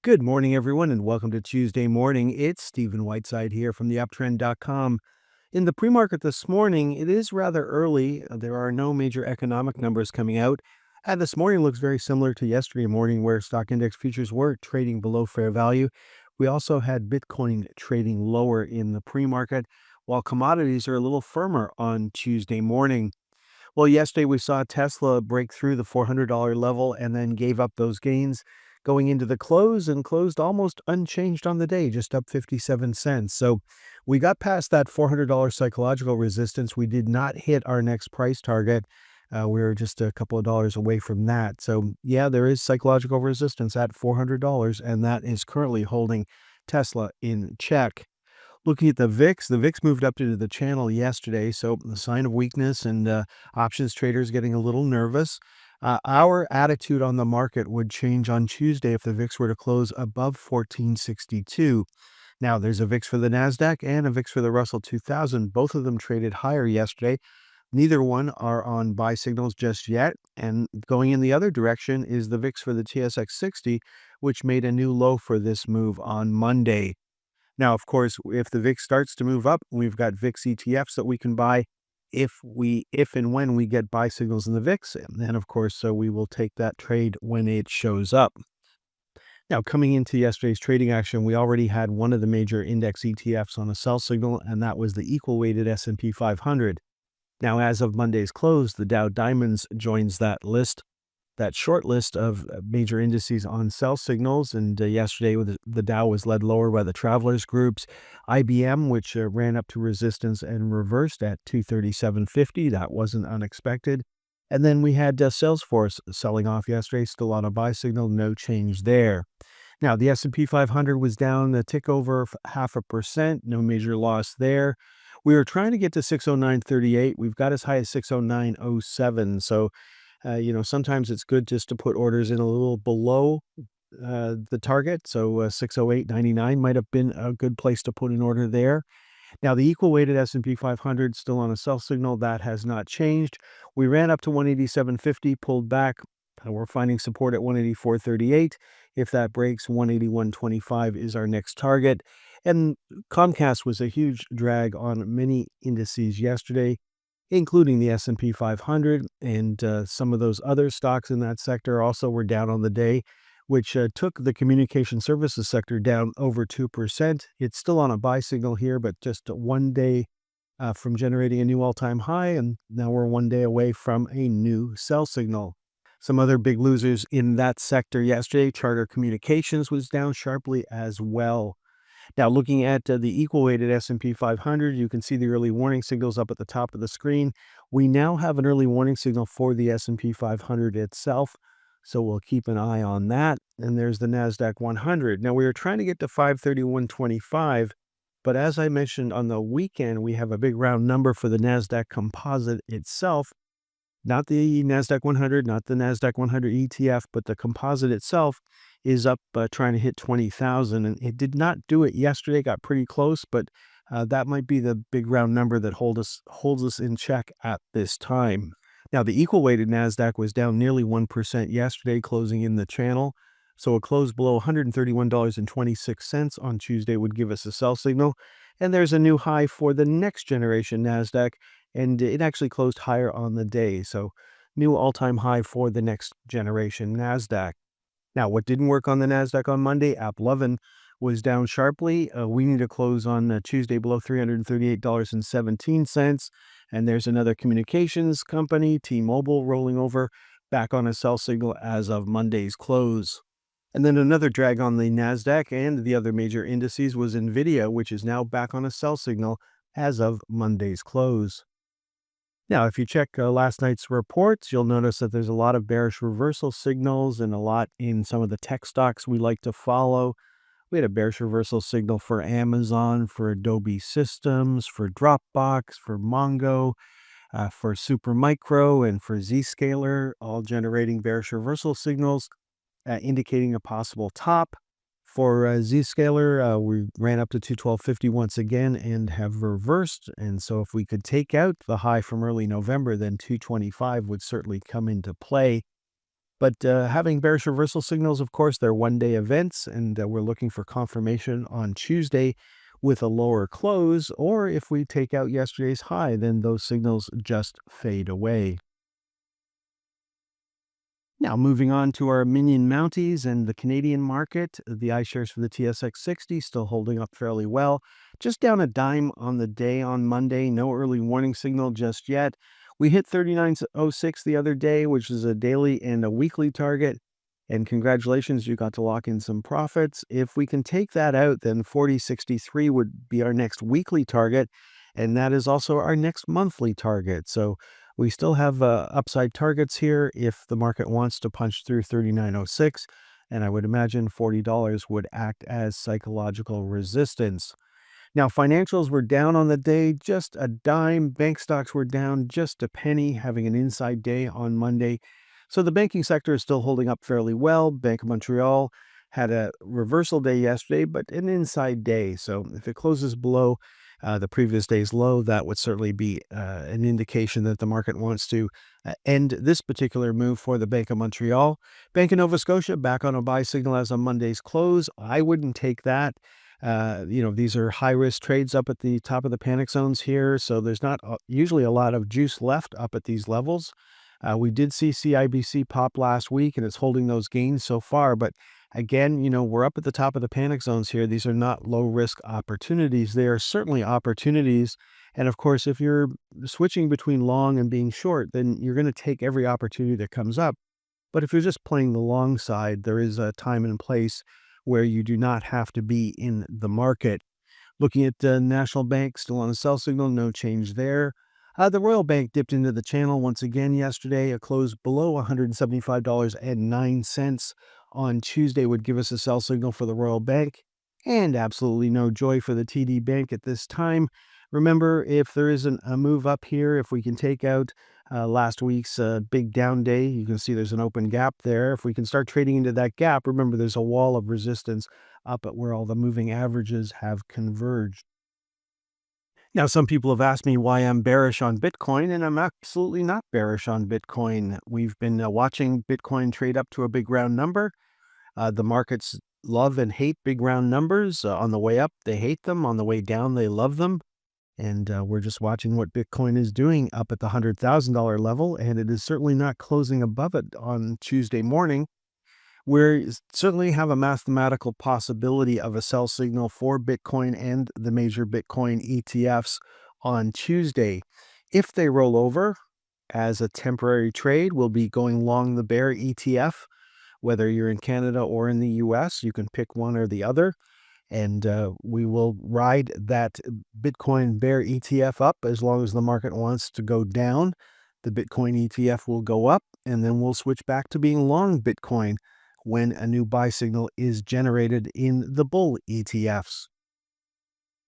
Good morning, everyone, and welcome to Tuesday morning. It's Stephen Whiteside here from theuptrend.com. In the pre-market this morning, it is rather early. There are no major economic numbers coming out. And this morning looks very similar to yesterday morning, where stock index futures were trading below fair value. We also had Bitcoin trading lower in the pre-market, while commodities are a little firmer on Tuesday morning. Well, yesterday we saw Tesla break through the $400 level and then gave up those gains going into the close and closed almost unchanged on the day, just up 57 cents. So we got past that $400 psychological resistance. We did not hit our next price target. We were just a couple of dollars away from that. So yeah, there is psychological resistance at $400, and that is currently holding Tesla in check. Looking at the VIX moved up into the channel yesterday, so the sign of weakness and options traders getting a little nervous. Our attitude on the market would change on Tuesday if the VIX were to close above 1462. Now, there's a VIX for the NASDAQ and a VIX for the Russell 2000. Both of them traded higher yesterday. Neither one are on buy signals just yet. And going in the other direction is the VIX for the TSX 60, which made a new low for this move on Monday. Now, of course, if the VIX starts to move up, we've got VIX ETFs that we can buy if and when we get buy signals in the VIX. And then, of course, so we will take that trade when it shows up. Now, coming into yesterday's trading action, we already had one of the major index ETFs on a sell signal, and that was the equal weighted S&P 500. Now, as of Monday's close, the Dow Diamonds joins that list, that short list of major indices on sell signals. And yesterday, the Dow was led lower by the Travelers Groups, IBM, which ran up to resistance and reversed at 237.50. That wasn't unexpected. And then we had Salesforce selling off yesterday, still on a buy signal, no change there. Now, the S&P 500 was down a tick over 0.5%, no major loss there. We were trying to get to 609.38. We've got as high as 609.07. So sometimes it's good just to put orders in a little below the target. So 608.99 might have been a good place to put an order there. Now, the equal weighted S&P 500 still on a sell signal. That has not changed. We ran up to 187.50, pulled back. We're finding support at 184.38. If that breaks, 181.25 is our next target. And Comcast was a huge drag on many indices yesterday, including the S&P 500, and some of those other stocks in that sector also were down on the day, which took the communication services sector down over 2%. It's still on a buy signal here, but just one day from generating a new all-time high, and now we're one day away from a new sell signal. Some other big losers in that sector yesterday, Charter Communications was down sharply as well. Now, looking at the equal-weighted S&P 500, you can see the early warning signals up at the top of the screen. We now have an early warning signal for the S&P 500 itself, so we'll keep an eye on that. And there's the NASDAQ 100. Now, we were trying to get to 531.25, but as I mentioned on the weekend, we have a big round number for the NASDAQ composite itself. Not the NASDAQ 100, not the NASDAQ 100 ETF, but the composite itself is up trying to hit 20,000. And it did not do it yesterday, got pretty close, but that might be the big round number that holds us in check at this time. Now, the equal weighted NASDAQ was down nearly 1% yesterday, closing in the channel. So a close below $131.26 on Tuesday would give us a sell signal. And there's a new high for the next generation NASDAQ, and it actually closed higher on the day. So new all-time high for the next generation NASDAQ. Now, what didn't work on the NASDAQ on Monday, AppLovin was down sharply. We need to close on Tuesday below $338.17. And there's another communications company, T-Mobile, rolling over back on a sell signal as of Monday's close. And then another drag on the NASDAQ and the other major indices was NVIDIA, which is now back on a sell signal as of Monday's close. Now, if you check last night's reports, you'll notice that there's a lot of bearish reversal signals and a lot in some of the tech stocks we like to follow. We had a bearish reversal signal for Amazon, for Adobe Systems, for Dropbox, for Mongo, for Supermicro, and for Zscaler, all generating bearish reversal signals, indicating a possible top. For Zscaler, we ran up to 212.50 once again and have reversed. And so if we could take out the high from early November, then 225 would certainly come into play. But having bearish reversal signals, of course, they're one-day events, and we're looking for confirmation on Tuesday with a lower close, or if we take out yesterday's high, then those signals just fade away. Now, moving on to our minion mounties and the Canadian market, the iShares for the TSX 60 still holding up fairly well. Just down a dime on the day on Monday. No early warning signal just yet. We hit 39.06 the other day, which is a daily and a weekly target. And congratulations, you got to lock in some profits. If we can take that out, then 40.63 would be our next weekly target. And that is also our next monthly target. So we still have upside targets here if the market wants to punch through 39.06, and I would imagine $40 would act as psychological resistance. Now, financials were down on the day, just a dime. Bank stocks were down just a penny, having an inside day on Monday. So the banking sector is still holding up fairly well. Bank of Montreal had a reversal day yesterday, but an inside day. So if it closes below the previous day's low, that would certainly be an indication that the market wants to end this particular move for the Bank of Montreal. Bank of Nova Scotia back on a buy signal as on Monday's close. I wouldn't take that. These are high risk trades up at the top of the panic zones here. So there's not usually a lot of juice left up at these levels. We did see CIBC pop last week, and it's holding those gains so far. But again, we're up at the top of the panic zones here. These are not low risk opportunities. They are certainly opportunities. And of course, if you're switching between long and being short, then you're going to take every opportunity that comes up. But if you're just playing the long side, there is a time and place where you do not have to be in the market. Looking at National Bank, still on a sell signal, no change there. The Royal Bank dipped into the channel once again yesterday. A close below $175.09 on Tuesday would give us a sell signal for the Royal Bank, and absolutely no joy for the TD Bank at this time. Remember, if there isn't a move up here, if we can take out last week's big down day, you can see there's an open gap there. If we can start trading into that gap, remember there's a wall of resistance up at where all the moving averages have converged. Now, some people have asked me why I'm bearish on Bitcoin, and I'm absolutely not bearish on Bitcoin. We've been watching Bitcoin trade up to a big round number. The markets love and hate big round numbers. On the way up, they hate them. On the way down, they love them. And we're just watching what Bitcoin is doing up at the $100,000 level, and it is certainly not closing above it on Tuesday morning. We certainly have a mathematical possibility of a sell signal for Bitcoin and the major Bitcoin ETFs on Tuesday. If they roll over as a temporary trade, we'll be going long the bear ETF. Whether you're in Canada or in the US, you can pick one or the other. And we will ride that Bitcoin bear ETF up as long as the market wants to go down. The Bitcoin ETF will go up, and then we'll switch back to being long Bitcoin when a new buy signal is generated in the bull ETFs.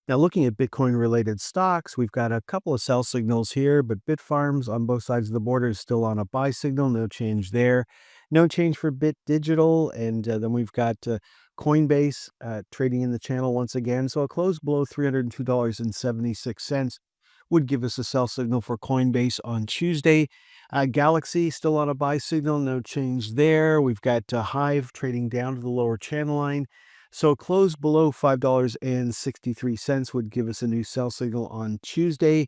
Now, looking at Bitcoin related stocks, we've got a couple of sell signals here, but Bitfarms on both sides of the border is still on a buy signal. No change there. No change for Bit Digital. And then we've got Coinbase trading in the channel once again. So a close below $302.76 would give us a sell signal for Coinbase on Tuesday. Galaxy still on a buy signal. No change there. We've got Hive trading down to the lower channel line. So close below $5.63 would give us a new sell signal on Tuesday.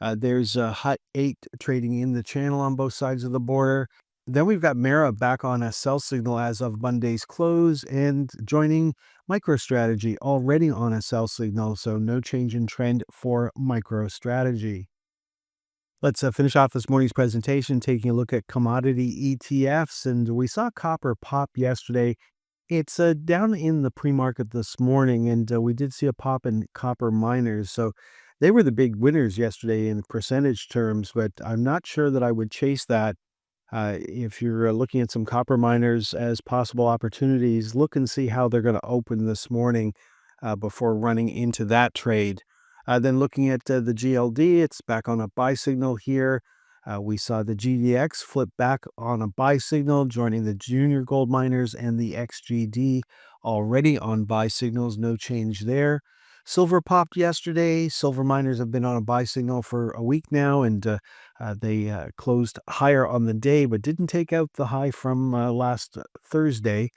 There's Hut 8 trading in the channel on both sides of the border. Then we've got Mara back on a sell signal as of Monday's close, and joining MicroStrategy already on a sell signal. So no change in trend for MicroStrategy. Let's finish off this morning's presentation taking a look at commodity ETFs. And we saw copper pop yesterday. It's down in the pre-market this morning, and we did see a pop in copper miners. So they were the big winners yesterday in percentage terms, but I'm not sure that I would chase that. If you're looking at some copper miners as possible opportunities, look and see how they're going to open this morning before running into that trade. Then looking at the GLD, it's back on a buy signal here. We saw the GDX flip back on a buy signal, joining the junior gold miners and the XGD already on buy signals. No change there. Silver popped yesterday. Silver miners have been on a buy signal for a week now, and they closed higher on the day, but didn't take out the high from last Thursday.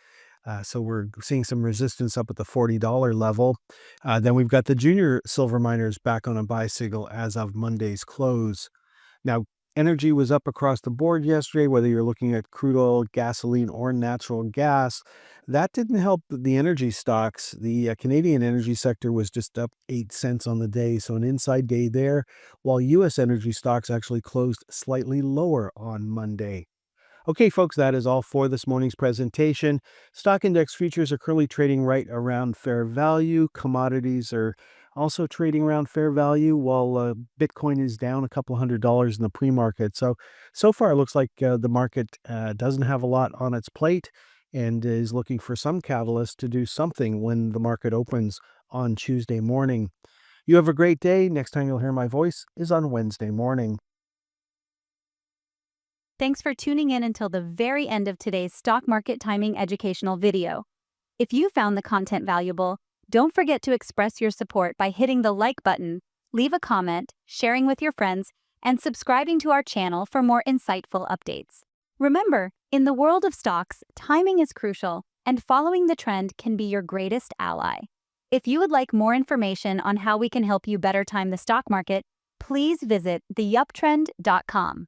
So we're seeing some resistance up at the $40 level. Then we've got the junior silver miners back on a buy signal as of Monday's close. Now, energy was up across the board yesterday, whether you're looking at crude oil, gasoline, or natural gas. That didn't help the energy stocks. The Canadian energy sector was just up 8 cents on the day, so an inside day there, while U.S. energy stocks actually closed slightly lower on Monday. Okay, folks, that is all for this morning's presentation. Stock index futures are currently trading right around fair value. Commodities are also trading around fair value, while Bitcoin is down a couple $100 in the pre-market. So far, it looks like the market doesn't have a lot on its plate and is looking for some catalyst to do something when the market opens on Tuesday morning. You have a great day. Next time you'll hear my voice is on Wednesday morning. Thanks for tuning in until the very end of today's stock market timing educational video. If you found the content valuable, don't forget to express your support by hitting the like button, leave a comment, sharing with your friends, and subscribing to our channel for more insightful updates. Remember, in the world of stocks, timing is crucial, and following the trend can be your greatest ally. If you would like more information on how we can help you better time the stock market, please visit theuptrend.com.